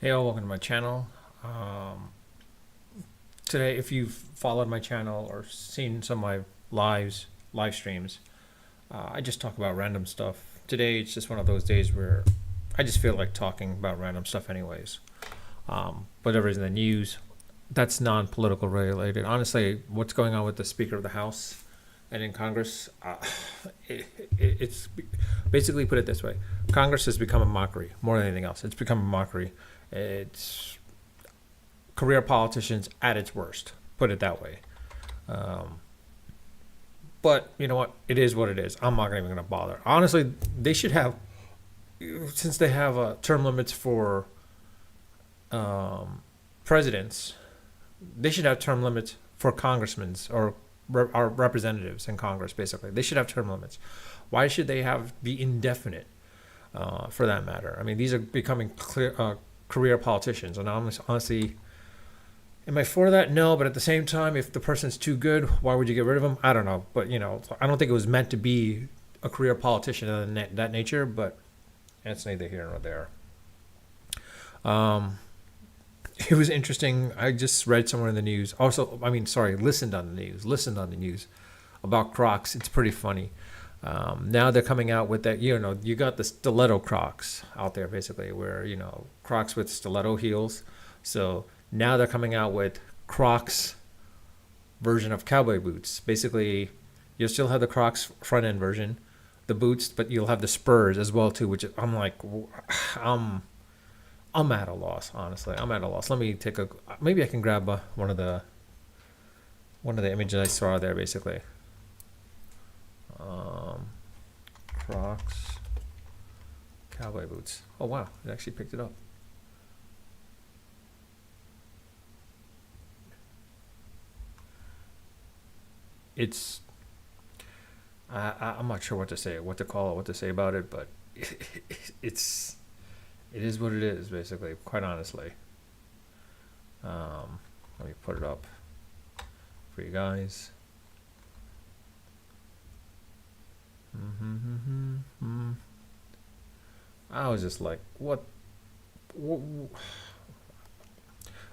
Hey all, welcome to my channel. Today, if you've followed my channel or seen some of my live streams, I just talk about random stuff. Today, it's just one of those days where I just feel like talking about random stuff anyways. Whatever's in the news, that's non-political related. Honestly, what's going on with the Speaker of the House and in Congress, it's basically, put it this way. Congress has become a mockery more than anything else. It's become a mockery. It's career politicians at its worst. Put it that way. Um, but you know what? It is what it is. I'm not even going to bother. Honestly, they should have, since they have term limits for um, presidents, they should have term limits for congressmen or representatives in Congress. Basically, they should have term limits. Why should they have be indefinite? For that matter, I mean, these are becoming career politicians, and honestly, am I for that? No, but at the same time, if the person's too good, why would you get rid of them? I don't know, but I don't think it was meant to be a career politician of that nature. But that's neither here nor there. Um, it was interesting. I just read somewhere in the news. Also, I mean, sorry, listened on the news about Crocs. It's pretty funny. Now they're coming out with that. You got the stiletto Crocs out there, basically, where Crocs with stiletto heels. So now they're coming out with Crocs version of cowboy boots. Basically, you'll still have the Crocs front end version, the boots, but you'll have the spurs as well too. Which I'm like, I'm I'm at a loss. Honestly, I'm at a loss. Let me take a. Maybe I can grab one of the images I saw there. Basically, um, Crocs cowboy boots. Oh wow, it actually picked it up. It's I'm not sure what to say, what to call it, what to say about it, but it's it is what it is. Basically, quite honestly. Um, Let me put it up for you guys. I was just like, what?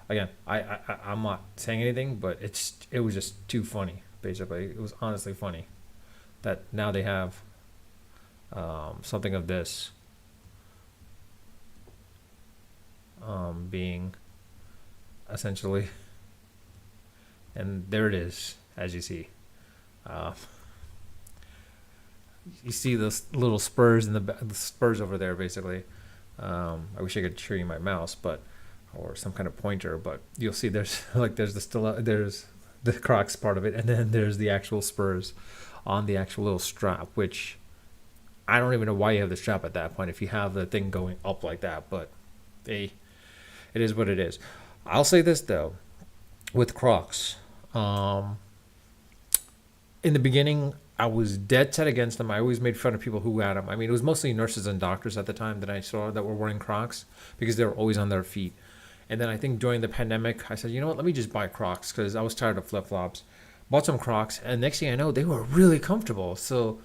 Again, I'm not saying anything, but it was just too funny. Basically, it was honestly funny that now they have something of this being essentially, and there it is, as you see. Uh, you see those little spurs in the spurs over there, basically. I wish I could show you my mouse, but or some kind of pointer, but you'll see there's like there's the Crocs part of it, and then there's the actual spurs on the actual little strap, which I don't even know why you have the strap at that point if you have the thing going up like that, but they it is what it is. I'll say this though, with Crocs, um, in the beginning, I was dead set against them. I always made fun of people who had them. I mean, it was mostly nurses and doctors at the time that I saw that were wearing Crocs because they were always on their feet. And then I think during the pandemic, I said, you know what, let me just buy Crocs because I was tired of flip flops. Bought some Crocs, and next thing I know, they were really comfortable. So,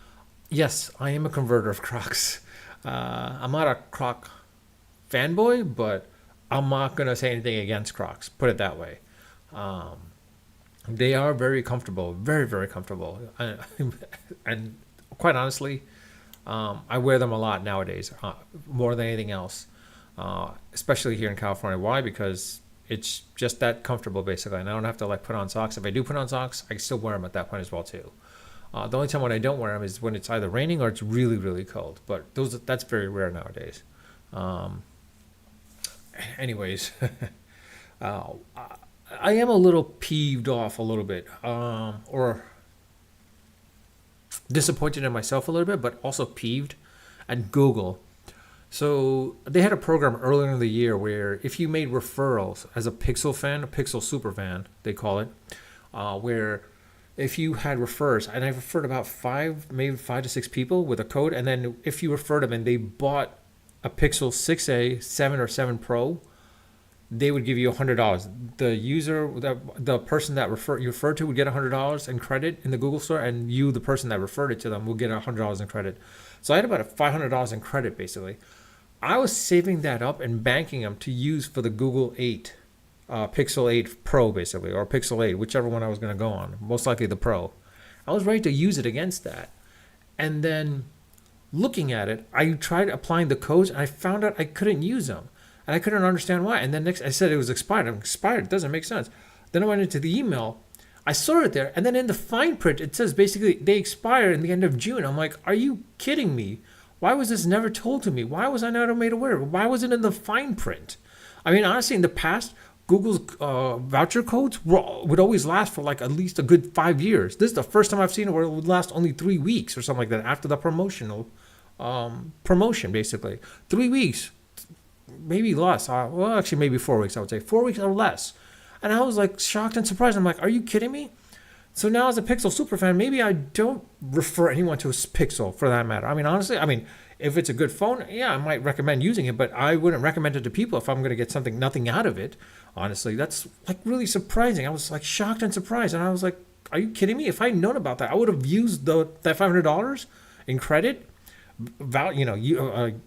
yes, I am a converter of Crocs. I'm not a Croc fanboy, but I'm not going to say anything against Crocs, put it that way. Um, they are very comfortable, very, very comfortable. And quite honestly, I wear them a lot nowadays, more than anything else, especially here in California. Why? Because it's just that comfortable, basically. And I don't have to like put on socks. If I do put on socks, I can still wear them at that point as well too. The only time when I don't wear them is when it's either raining or it's really, really cold. But that's very rare nowadays. Um, Anyways, uh, I am a little peeved off a little bit, or disappointed in myself a little bit, but also peeved at Google. So they had a program earlier in the year where if you made referrals as a Pixel fan, a Pixel super fan, they call it, where if you had refers, and I referred about maybe 5 to 6 people with a code, and then if you referred them and they bought a Pixel 6a, 7 or 7 Pro, they would give you $100. The person that you referred to would get $100 in credit in the Google Store, and you, the person that referred it to them, will get $100 in credit. So I had about $500 in credit basically. I was saving that up and banking them to use for the Google 8, Pixel 8 Pro, basically, or Pixel 8, whichever one I was going to go on. Most likely the Pro. I was ready to use it against that. And then looking at it, I tried applying the codes and I found out I couldn't use them. And I couldn't understand why. And then next, I said it was expired. I'm expired. It doesn't make sense. Then I went into the email. I saw it there. And then in the fine print, it says basically they expire in the end of June. I'm like, are you kidding me? Why was this never told to me? Why was I not made aware? Why wasn't it in the fine print? I mean, honestly, in the past, Google's voucher codes would always last for like at least a good 5 years. This is the first time I've seen it where it would last only 3 weeks or something like that after the promotion, basically. 3 weeks, maybe less. Well, actually, maybe 4 weeks, I would say. 4 weeks or less. And I was like shocked and surprised. I'm like, are you kidding me? So now as a Pixel superfan, maybe I don't refer anyone to a Pixel for that matter. I mean, honestly, if it's a good phone, yeah, I might recommend using it, but I wouldn't recommend it to people if I'm going to get nothing out of it. Honestly, that's like really surprising. I was like shocked and surprised. And I was like, are you kidding me? If I'd known about that, I would have used that $500 in credit,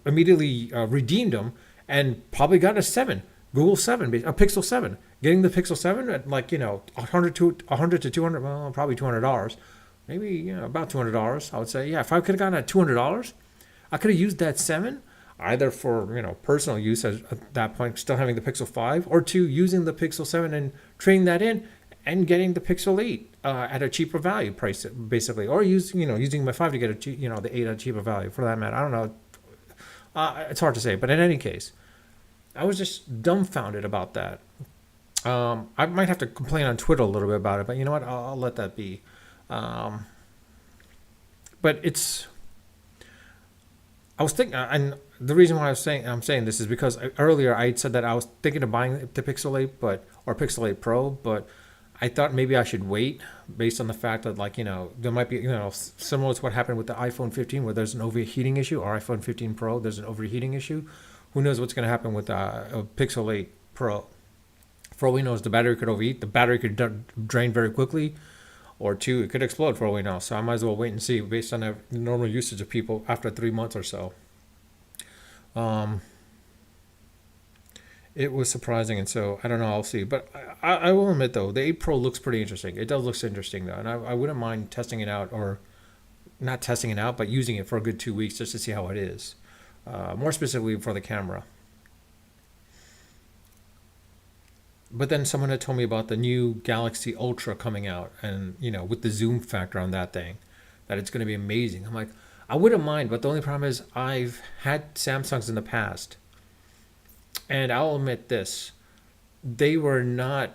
immediately redeemed them and probably gotten a 7. Google 7, a Pixel 7. Getting the Pixel 7 at like, 100 to 200, well, probably $200. Maybe, about $200, I would say. Yeah, if I could have gotten at $200, I could have used that 7 either for, personal use at that point, still having the Pixel 5, or 2, using the Pixel 7 and trading that in and getting the Pixel 8 at a cheaper value price, basically. Or using my 5 to get the 8 at a cheaper value, for that matter. I don't know. It's hard to say. But in any case, I was just dumbfounded about that. I might have to complain on Twitter a little bit about it, but you know what? I'll let that be. But I was thinking, and the reason why I'm saying this is because earlier I said that I was thinking of buying the Pixel 8, or Pixel 8 Pro, but I thought maybe I should wait based on the fact that, there might be, similar to what happened with the iPhone 15, where there's an overheating issue, or iPhone 15 Pro, there's an overheating issue. Who knows what's going to happen with a Pixel 8 Pro? For all we know, is the battery could overheat. The battery could drain very quickly, or 2, it could explode for all we know. So I might as well wait and see based on the normal usage of people after 3 months or so. It was surprising, and so I don't know. I'll see. But I will admit, though, the 8 Pro looks pretty interesting. It does look interesting, though, and I wouldn't mind testing it out, or not testing it out, but using it for a good 2 weeks just to see how it is. More specifically for the camera. But then someone had told me about the new Galaxy Ultra coming out, and with the zoom factor on that thing, that it's going to be amazing. I'm like, I wouldn't mind, but the only problem is I've had Samsungs in the past, and I'll admit this, they were not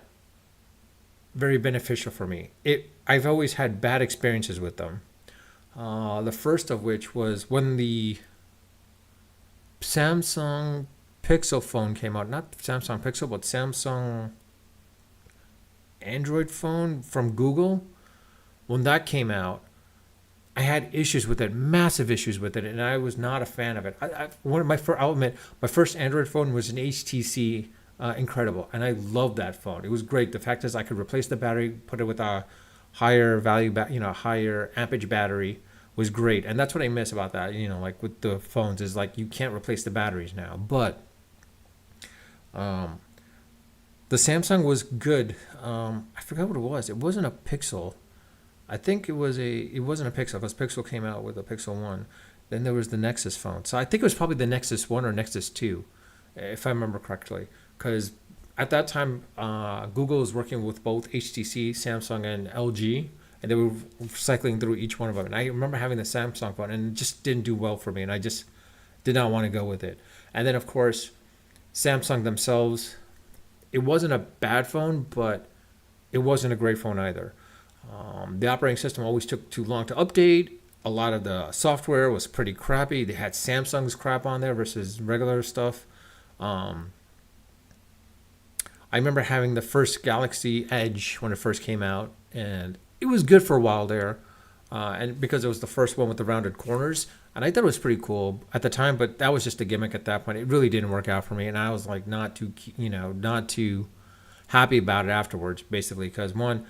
very beneficial for me. I've always had bad experiences with them. The first of which was when the Samsung Pixel phone came out. Not Samsung Pixel, but Samsung Android phone from Google. When that came out, I had issues with it, massive issues with it, and I was not a fan of it. I'll admit, my first Android phone was an HTC Incredible, and I loved that phone. It was great. The fact is, I could replace the battery, put it with a higher value, higher ampage battery. Was great, and that's what I miss about that. Like with the phones, is like you can't replace the batteries now. But the Samsung was good. I forgot what it was. It wasn't a Pixel. I think it wasn't a Pixel, because Pixel came out with a Pixel 1. Then there was the Nexus phone. So I think it was probably the Nexus 1 or Nexus 2, if I remember correctly. Because at that time, Google was working with both HTC, Samsung, and LG. And they were cycling through each one of them. And I remember having the Samsung phone, and it just didn't do well for me. And I just did not want to go with it. And then, of course, Samsung themselves, it wasn't a bad phone, but it wasn't a great phone either. The operating system always took too long to update. A lot of the software was pretty crappy. They had Samsung's crap on there versus regular stuff. I remember having the first Galaxy Edge when it first came out, and it was good for a while there, and because it was the first one with the rounded corners, and I thought it was pretty cool at the time. But that was just a gimmick at that point. It really didn't work out for me, and I was like not too happy about it afterwards. Basically, because one,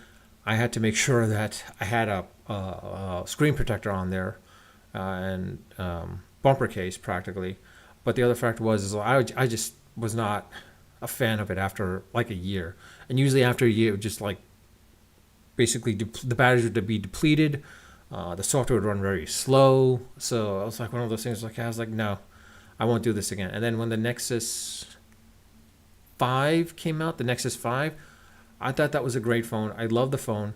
I had to make sure that I had a screen protector on there, and bumper case practically. But the other factor was is I just was not a fan of it after like a year. And usually after a year, it would just like basically the batteries would be depleted. The software would run very slow. So I was like one of those things. Like I was like, no, I won't do this again. And then when the Nexus 5 came out, the Nexus 5, I thought that was a great phone. I love the phone.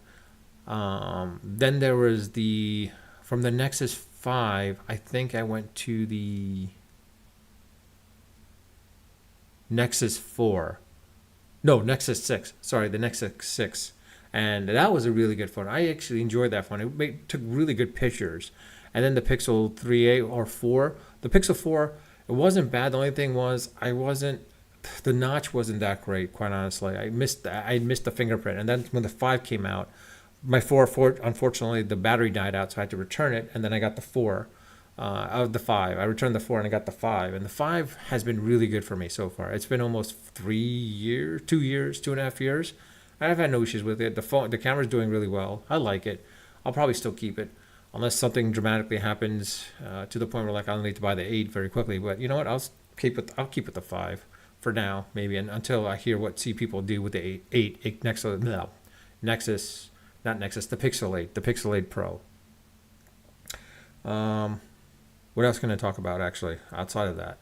Then there was from the Nexus 5, I think I went to the Nexus 4. No, Nexus 6. Sorry, the Nexus 6. And that was a really good phone. I actually enjoyed that phone. Took really good pictures. And then the Pixel 3a or 4. The Pixel 4, it wasn't bad. The only thing was the notch wasn't that great, quite honestly. I missed the fingerprint. And then when the 5 came out, my 4, unfortunately, the battery died out, so I had to return it. And then I got the 4 out of the 5. I returned the 4 and I got the 5. And the 5 has been really good for me so far. It's been almost 3 years, 2 years, 2.5 years. I've had no issues with it. The camera's doing really well. I like it. I'll probably still keep it unless something dramatically happens to the point where like I'll need to buy the 8 very quickly. But you know what? I'll keep it the 5 for now, maybe, and until I see people do with the 8 Nexus, not Nexus, the Pixel 8, the Pixel 8 Pro. What else can I talk about actually outside of that?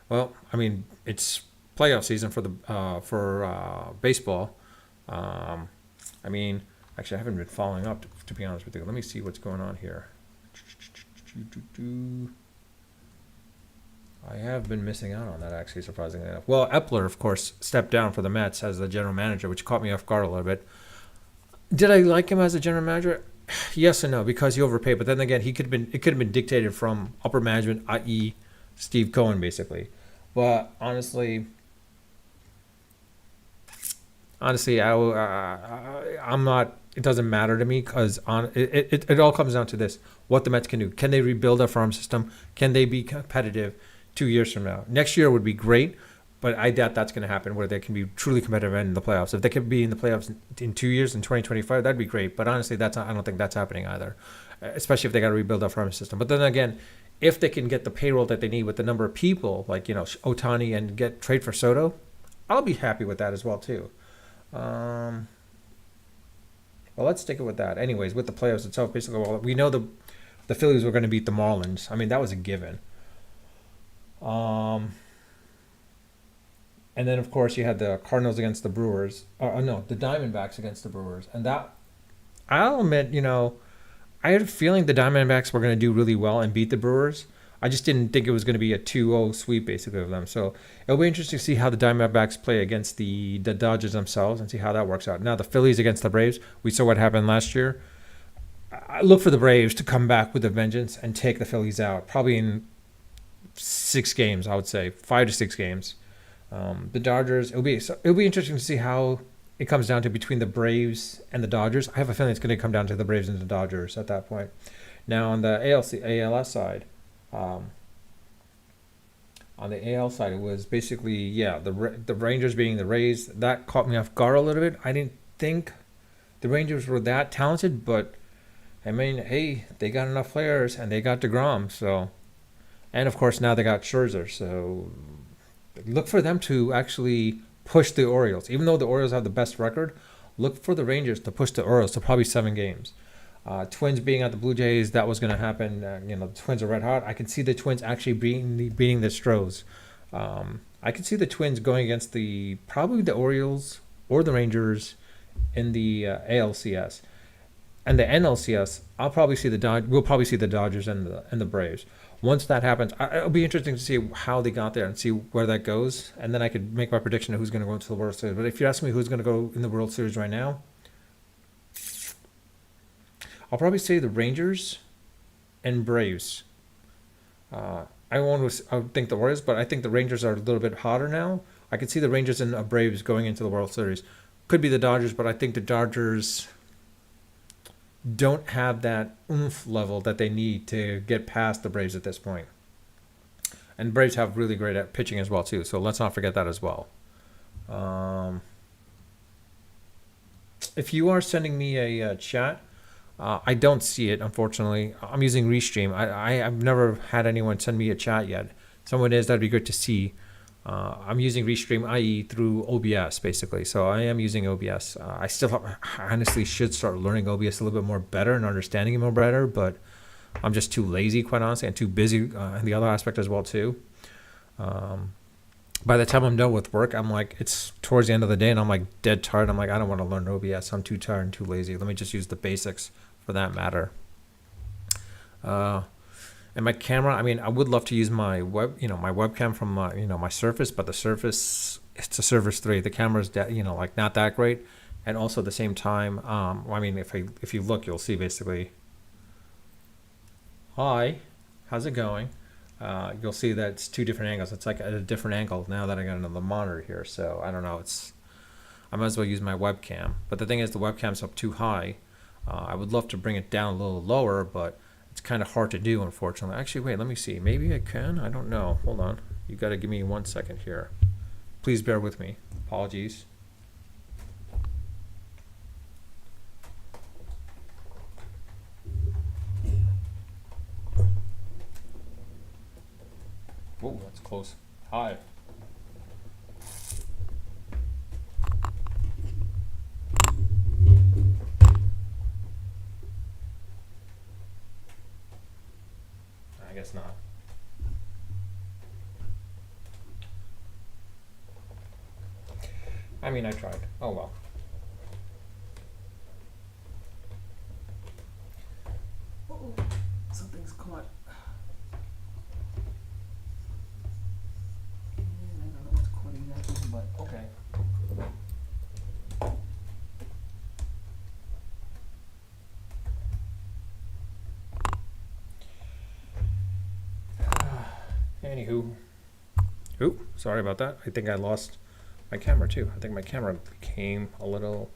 Well, I mean, it's playoff season for baseball. I mean, actually, I haven't been following up to be honest with you. Let me see what's going on here. I have been missing out on that, actually, surprisingly enough. Well, Epler, of course, stepped down for the Mets as the general manager, which caught me off guard a little bit. Did I like him as a general manager? Yes and no, because he overpaid. But then again, it could have been dictated from upper management, i.e., Steve Cohen, basically. But honestly, I'm not. It doesn't matter to me because it all comes down to this: what the Mets can do. Can they rebuild their farm system? Can they be competitive 2 years from now? Next year would be great, but I doubt that's going to happen where they can be truly competitive in the playoffs. If they could be in the playoffs in 2 years, in 2025, that'd be great. But honestly, I don't think that's happening either, especially if they got to rebuild their farm system. But then again, if they can get the payroll that they need with the number of people, like Otani, and trade for Soto, I'll be happy with that as well too. Well, let's stick it with that. Anyways, with the playoffs itself, basically, well, we know the Phillies were going to beat the Marlins. I mean, that was a given. And then, of course, you had the Cardinals against the Brewers. No, the Diamondbacks against the Brewers. And that, I'll admit, I had a feeling the Diamondbacks were going to do really well and beat the Brewers. I just didn't think it was going to be a 2-0 sweep, basically, of them. So it'll be interesting to see how the Diamondbacks play against the Dodgers themselves and see how that works out. Now, the Phillies against the Braves, we saw what happened last year. I look for the Braves to come back with a vengeance and take the Phillies out, probably in 6 games, I would say, 5 to 6 games. The Dodgers, it'll be interesting to see how it comes down to between the Braves and the Dodgers. I have a feeling it's going to come down to the Braves and the Dodgers at that point. Now, on the ALS side, it was basically, the Rangers beating the Rays. That caught me off guard a little bit. I didn't think the Rangers were that talented, but I mean, hey, they got enough players and they got DeGrom, so, and of course now they got Scherzer, so look for them to actually push the Orioles. Even though the Orioles have the best record, look for the Rangers to push the Orioles to probably 7 games. Twins being at the Blue Jays, that was going to happen. The Twins are red hot. I can see the Twins actually beating the Stros. I can see the Twins going against probably the Orioles or the Rangers in the ALCS. And the NLCS, we'll probably see the Dodgers and the Braves. Once that happens, it'll be interesting to see how they got there and see where that goes. And then I could make my prediction of who's going to go into the World Series. But if you ask me who's going to go in the World Series right now, I'll probably say the Rangers and Braves. I would think the Orioles, but I think the Rangers are a little bit hotter now. I could see the Rangers and Braves going into the World Series. Could be the Dodgers, but I think the Dodgers don't have that oomph level that they need to get past the Braves at this point. And Braves have really great at pitching as well too, so let's not forget that as well. If you are sending me a chat, I don't see it, unfortunately. I'm using Restream. I've never had anyone send me a chat yet. someone is, that'd be good to see. I'm using Restream IE through OBS basically, so I am using OBS. I still honestly should start learning OBS a little bit more better and understanding it more better, but I'm just too lazy, quite honestly, and too busy in the other aspect as well too. By the time I'm done with work, I'm like, it's towards the end of the day, and I'm like dead tired. I'm like, I don't want to learn OBS. I'm too tired and too lazy. Let me just use the basics for that matter. And my camera, I mean, I would love to use my my webcam from my, my Surface, but the Surface, it's a Surface 3. The camera's, like not that great. And also at the same time, I mean, if you look, you'll see basically, hi, how's it going? You'll see that it's two different angles. It's like at a different angle now that I got another monitor here. So I don't know, I might as well use my webcam. But the thing is, the webcam's up too high. I would love to bring it down a little lower, but it's kind of hard to do, unfortunately. Actually, wait, let me see. Maybe I can. I don't know. Hold on. You got to give me 1 second here. Please bear with me. Apologies. Whoa, that's close. Hi. I guess not. I mean, I tried. Oh well. Uh-oh. Something's caught. I don't know what's caught exactly, but okay. Anywho. Oop, sorry about that. I think I lost my camera too. I think my camera became a little.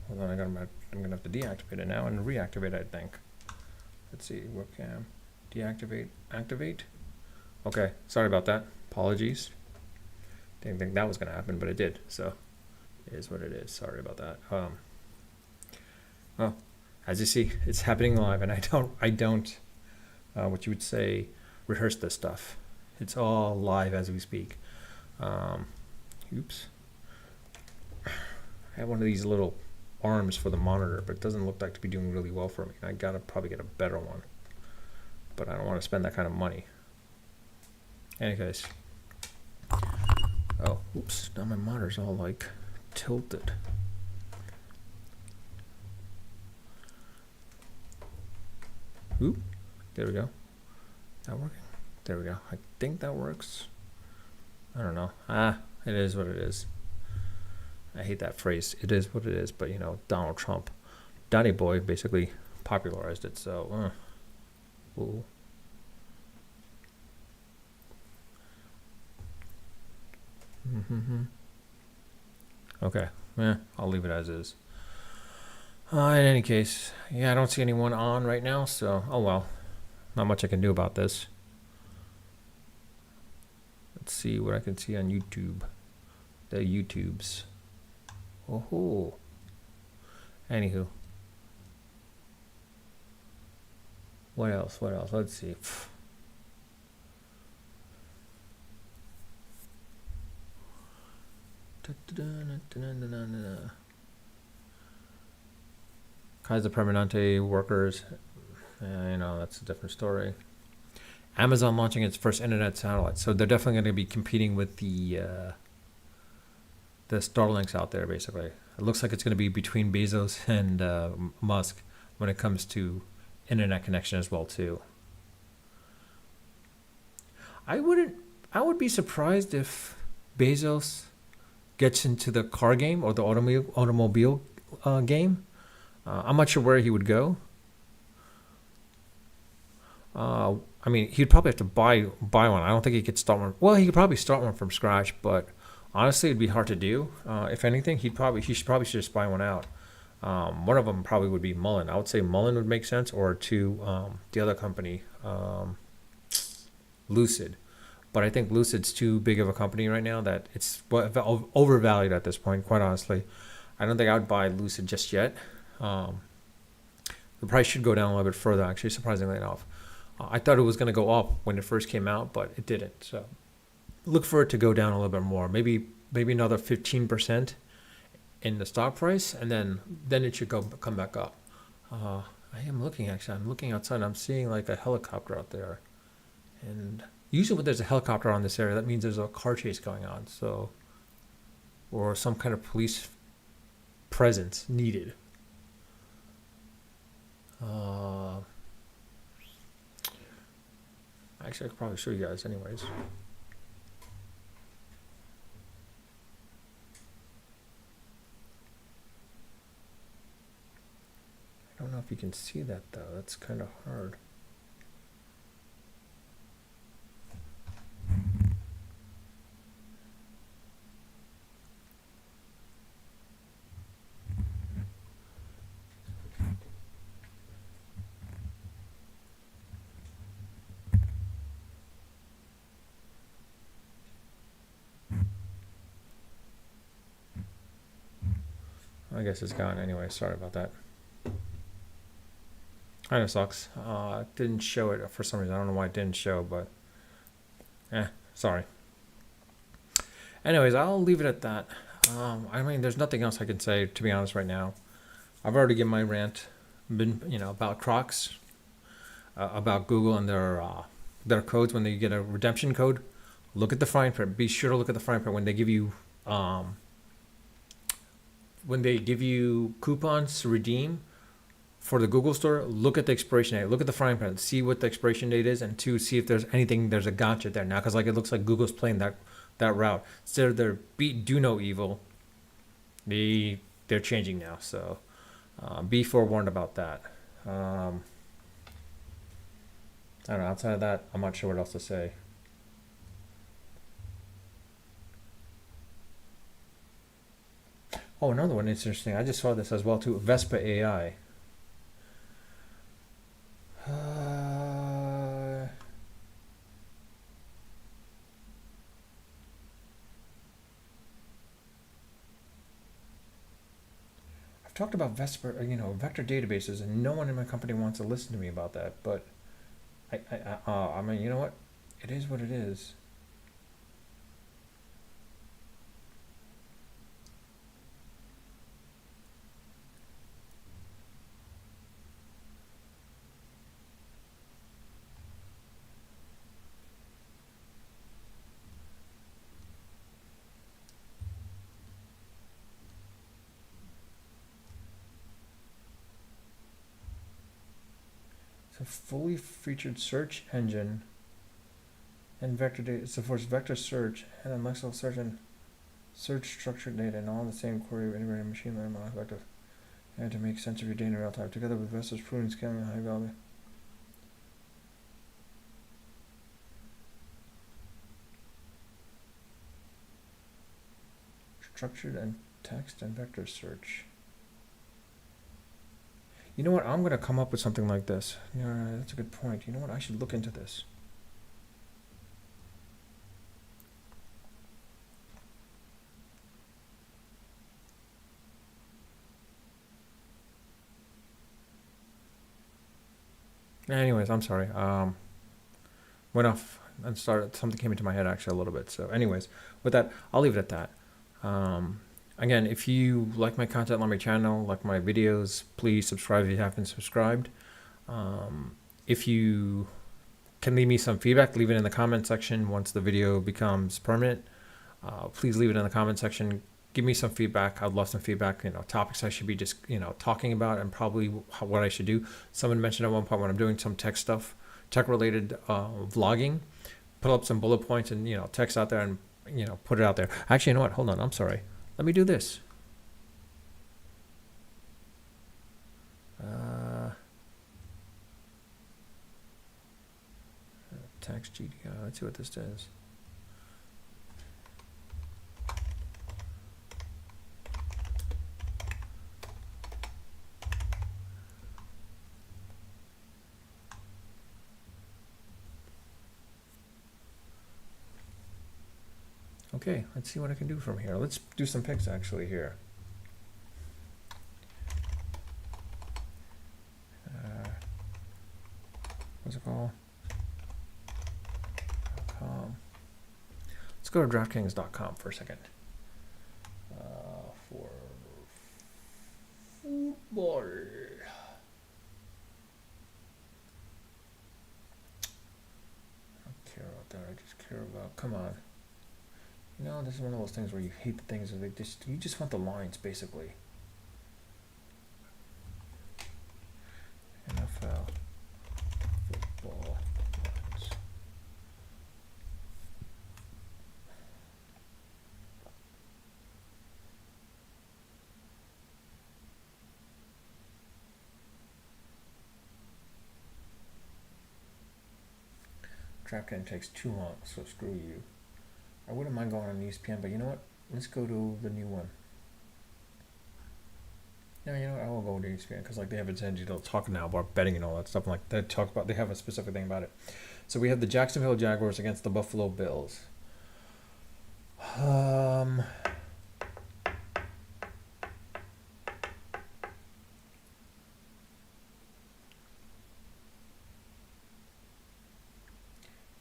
Hold on, I'm gonna have to deactivate it now and reactivate it, I think. Let's see, webcam, deactivate, activate. Okay, sorry about that. Apologies. Didn't think that was gonna happen, but it did. So it is what it is. Sorry about that. Well, as you see, it's happening live, and I don't what you would say, rehearse this stuff. It's all live as we speak. Oops. I have one of these little arms for the monitor, but it doesn't look like to be doing really well for me. I gotta probably get a better one, but I don't want to spend that kind of money. Anyways. Oh, oops. Now my monitor's all like tilted. Oop. There we go. That working? There we go. I think that works. I don't know. It is what it is. I hate that phrase. It is what it is. But Donald Trump, Donny Boy, basically popularized it. So, ooh. Okay. I'll leave it as is. In any case, yeah, I don't see anyone on right now. So, oh well. Not much I can do about this. Let's see what I can see on YouTube. The YouTubes. Oh. Anywho. What else? Let's see. Kaiser Permanente workers. That's a different story. Amazon launching its first internet satellite, so they're definitely going to be competing with the Starlinks out there. Basically, it looks like it's going to be between Bezos and Musk when it comes to internet connection as well too. I would be surprised if Bezos gets into the car game or the automobile game. I'm not sure where he would go. I mean, he'd probably have to buy one. I don't think he could start one. Well, he could probably start one from scratch, but honestly, it'd be hard to do. If anything, he should just buy one out. One of them probably would be Mullen. I would say Mullen would make sense, or to the other company, Lucid. But I think Lucid's too big of a company right now that it's overvalued at this point, quite honestly. I don't think I would buy Lucid just yet. The price should go down a little bit further, actually, surprisingly enough. I thought it was going to go up when it first came out, but it didn't. So look for it to go down a little bit more, maybe another 15% in the stock price, and then it should come back up. I am looking, actually. I'm looking outside. I'm seeing like a helicopter out there, and usually when there's a helicopter on this area, that means there's a car chase going on. So, or some kind of police presence needed. Actually, I could probably show you guys, anyways. I don't know if you can see that though. That's kind of hard. I guess it's gone anyway. Sorry about that. I know it sucks. Didn't show it for some reason. I don't know why it didn't show, but sorry. Anyways, I'll leave it at that. I mean, there's nothing else I can say, to be honest, right now. I've already given my rant, about Crocs, about Google and their codes. When they get a redemption code, look at the fine print. Be sure to look at the fine print when they give you coupons to redeem for the Google store. Look at the expiration date. Look at the fine print. See what the expiration date is, and two, see if there's a gotcha there now, because like it looks like Google's playing that route. Instead of their do no evil, they're changing now. So be forewarned about that. I don't know. Outside of that, I'm not sure what else to say. Oh, another one is interesting. I just saw this as well too. Vespa AI. I've talked about Vespa, vector databases, and no one in my company wants to listen to me about that. But I mean, you know what? It is what it is. It's a fully featured search engine and vector data. It supports vector search and then Lexel search and search structured data and all in the same query integrated machine learning model vector. And to make sense of your data in real time, together with Vespa's pruning, scaling, and high value. Structured and text and vector search. You know what? I'm going to come up with something like this. Yeah, that's a good point. You know what? I should look into this. Anyways, I'm sorry. Went off and started. Something came into my head actually a little bit. So, anyways, with that, I'll leave it at that. Again, if you like my content, like my channel, like my videos, please subscribe if you haven't subscribed. If you can leave me some feedback, leave it in the comment section once the video becomes permanent. Please leave it in the comment section. Give me some feedback. I'd love some feedback. Topics I should be just talking about, and probably what I should do. Someone mentioned at one point when I'm doing some tech stuff, tech related vlogging, put up some bullet points and text out there and put it out there. Actually, you know what? Hold on. I'm sorry. Let me do this. Tax GDI. Let's see what this does. Okay, let's see what I can do from here. Let's do some picks actually here. What's it called? go to DraftKings.com for a second. For football. I don't care about that. I just care about. Come on. You know, this is one of those things where you hate the things that you just want the lines basically. NFL football lines. DraftKings takes too long, so screw you. I wouldn't mind going on ESPN, but you know what? Let's go to the new one. No, you know what? I will go to ESPN because like they have a they'll talk now about betting and all that stuff. Like they talk about, they have a specific thing about it. So we have the Jacksonville Jaguars against the Buffalo Bills.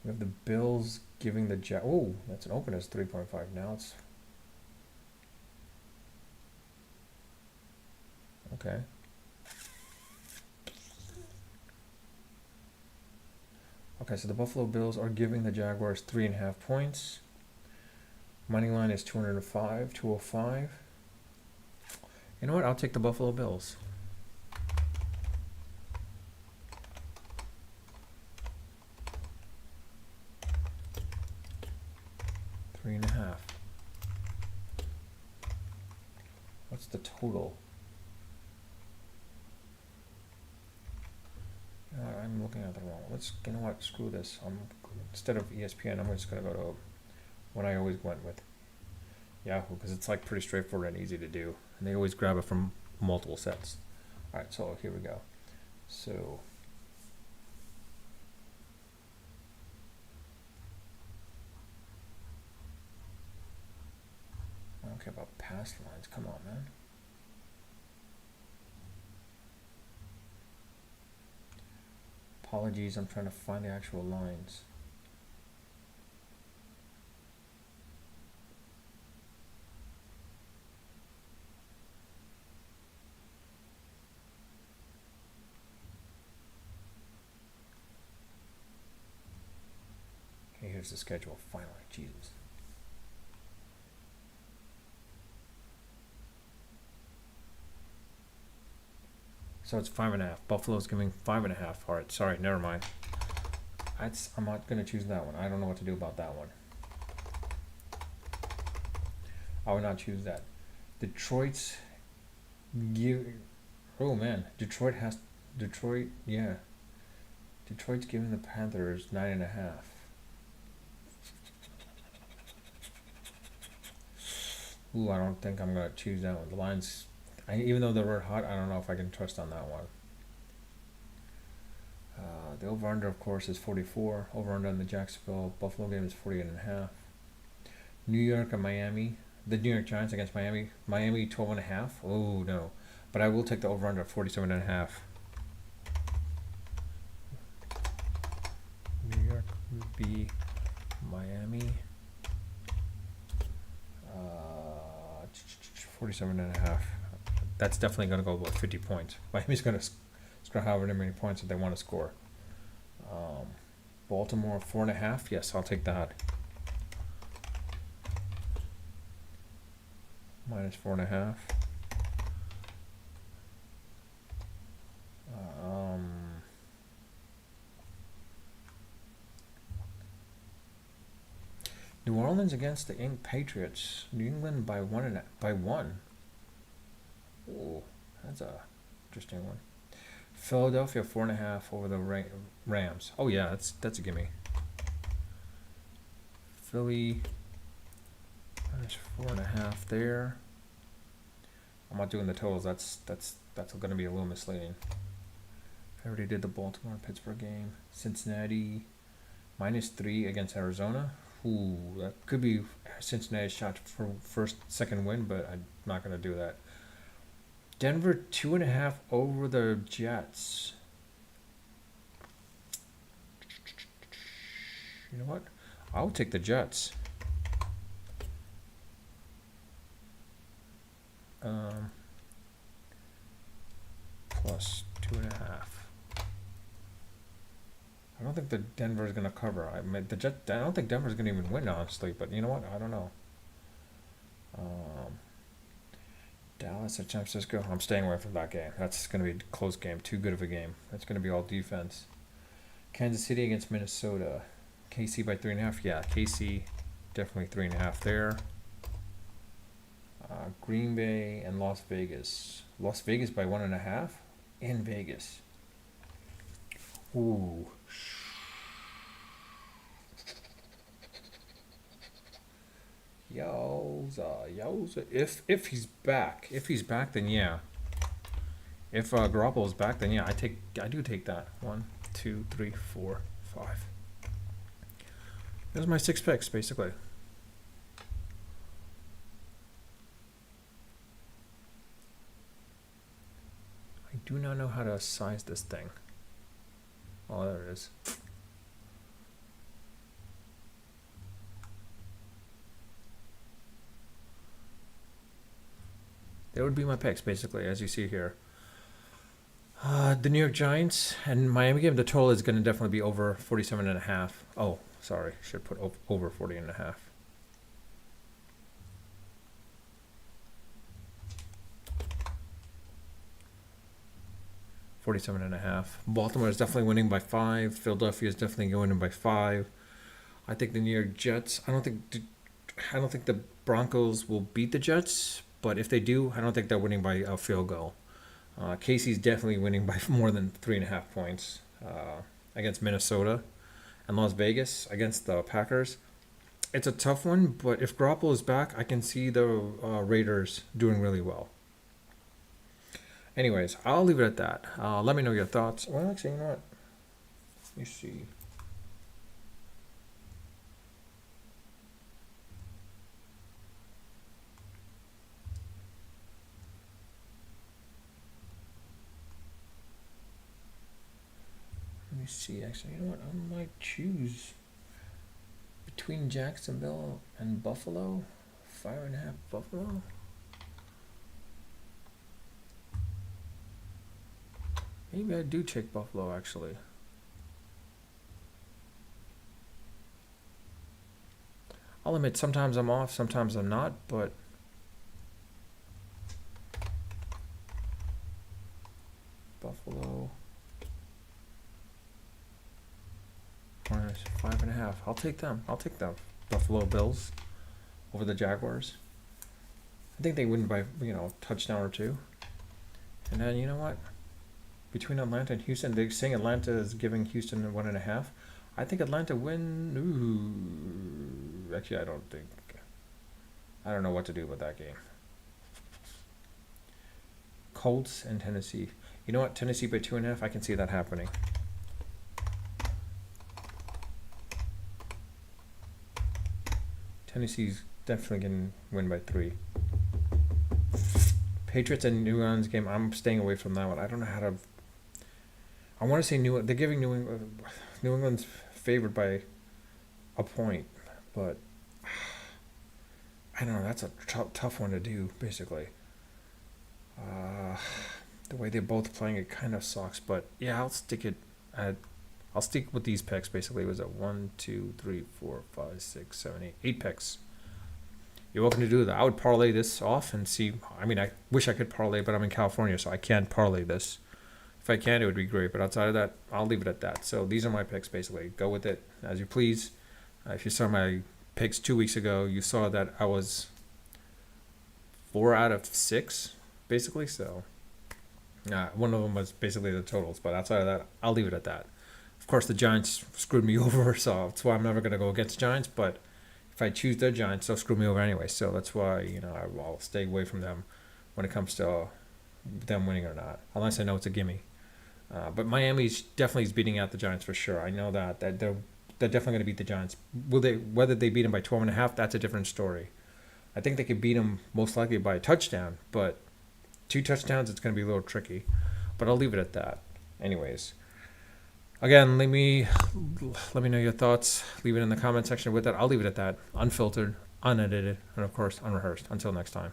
We have the Bills giving the oh, that's an open as 3.5. Now it's okay. Okay, so the Buffalo Bills are giving the Jaguars 3.5 points. Money line is 205. You know what? I'll take the Buffalo Bills. Three and a half. What's the total? I'm looking at the wrong. You know what? Screw this. Instead of ESPN, I'm just gonna go to what I always went with, Yahoo, because it's like pretty straightforward and easy to do, and they always grab it from multiple sets. All right, so here we go. So. I don't care about past lines. Come on, man. Apologies, I'm trying to find the actual lines. Okay, here's the schedule. Finally, Jesus. So it's 5.5. Buffalo's giving 5.5. All right, sorry, never mind. I'm not gonna choose that one. I don't know what to do about that one. I would not choose that. Detroit's oh man, yeah. Detroit's giving the Panthers 9.5. Ooh, I don't think I'm gonna choose that one. The Lions. Even though they were hot, I don't know if I can trust on that one. The over-under, of course, is 44. Over-under on the Jacksonville Buffalo game is 48.5. New York and Miami. The New York Giants against Miami. Miami 12.5. Oh, no. But I will take the over-under of 47.5. New York would be Miami. 47.5. That's definitely going to go about 50 points. Miami's going to score however many points that they want to score. Baltimore 4.5. Yes, I'll take that. Minus 4.5. New Orleans against the Patriots. New England by one. Oh, that's a interesting one. Philadelphia 4.5 over the Rams. Oh yeah, that's a gimme. Philly minus 4.5 there. I'm not doing the totals. That's going to be a little misleading. I already did the Baltimore Pittsburgh game. Cincinnati -3 against Arizona. Ooh, that could be Cincinnati's shot for second win, but I'm not going to do that. Denver 2.5 over the Jets. You know what? I'll take the Jets. Plus 2.5. I don't think the Denver is gonna cover. I mean, the Jet. I don't think Denver's gonna even win, honestly. But you know what? I don't know. Um, Dallas at San Francisco. I'm staying away from that game. That's gonna be a close game. Too good of a game. That's gonna be all defense. Kansas City against Minnesota. KC by 3.5. Yeah, KC definitely 3.5 there. Green Bay and Las Vegas. Las Vegas by 1.5 in Vegas. Ooh. Yowza. If he's back, then yeah. If Garoppolo's back, then yeah, I do take that. 1, 2, 3, 4, 5. Those are my 6 picks, basically. I do not know how to size this thing. Oh, there it is. There would be my picks, basically, as you see here. The New York Giants and Miami game, the total is going to definitely be over 47.5. Oh, sorry. Should put over 40.5. Baltimore is definitely winning by 5. Philadelphia is definitely winning by 5. I think the New York Jets. I don't think the Broncos will beat the Jets, but if they do, I don't think they're winning by a field goal. Casey's definitely winning by more than 3.5 points against Minnesota, and Las Vegas against the Packers. It's a tough one, but if Garoppolo is back, I can see the Raiders doing really well. Anyways, I'll leave it at that. Let me know your thoughts. Well, actually, you know what? Let me see. Actually, you know what? I might choose between Jacksonville and Buffalo. 5.5 Buffalo. Maybe I do take Buffalo, actually. I'll admit, sometimes I'm off, sometimes I'm not, but Buffalo. 5.5. I'll take them. I'll take the Buffalo Bills over the Jaguars. I think they win by, touchdown or two. And then, you know what? Between Atlanta and Houston, they're saying Atlanta is giving Houston 1.5. I think Atlanta win. Ooh. Actually, I don't know what to do with that game. Colts and Tennessee. You know what? Tennessee by 2.5. I can see that happening. Tennessee's definitely going to win by 3. Patriots and New England's game, I'm staying away from that one. I don't know how to. I want to say they're giving New England's favored by a point, but I don't know. That's a tough one to do, basically. The way they're both playing, it kind of sucks, but yeah, I'll stick with these picks. Basically, it was at 1, 2, 3, 4, 5, 6, 7, 8, 8 picks. You're welcome to do that. I would parlay this off and see. I mean, I wish I could parlay, but I'm in California, so I can't parlay this. If I can, it would be great. But outside of that, I'll leave it at that. So these are my picks, basically. Go with it as you please. If you saw my picks 2 weeks ago, you saw that I was 4 out of 6, basically. So one of them was basically the totals. But outside of that, I'll leave it at that. Of course, the Giants screwed me over, so that's why I'm never going to go against the Giants. But if I choose the Giants, they'll screw me over anyway. So that's why, I'll stay away from them when it comes to them winning or not, unless I know it's a gimme. But Miami's definitely is beating out the Giants for sure. I know that they're definitely going to beat the Giants. Whether they beat them by 12.5, that's a different story. I think they could beat them most likely by a touchdown, but 2 touchdowns, it's going to be a little tricky. But I'll leave it at that. Anyways. Again, let me know your thoughts. Leave it in the comment section with that. I'll leave it at that. Unfiltered, unedited, and of course, unrehearsed. Until next time.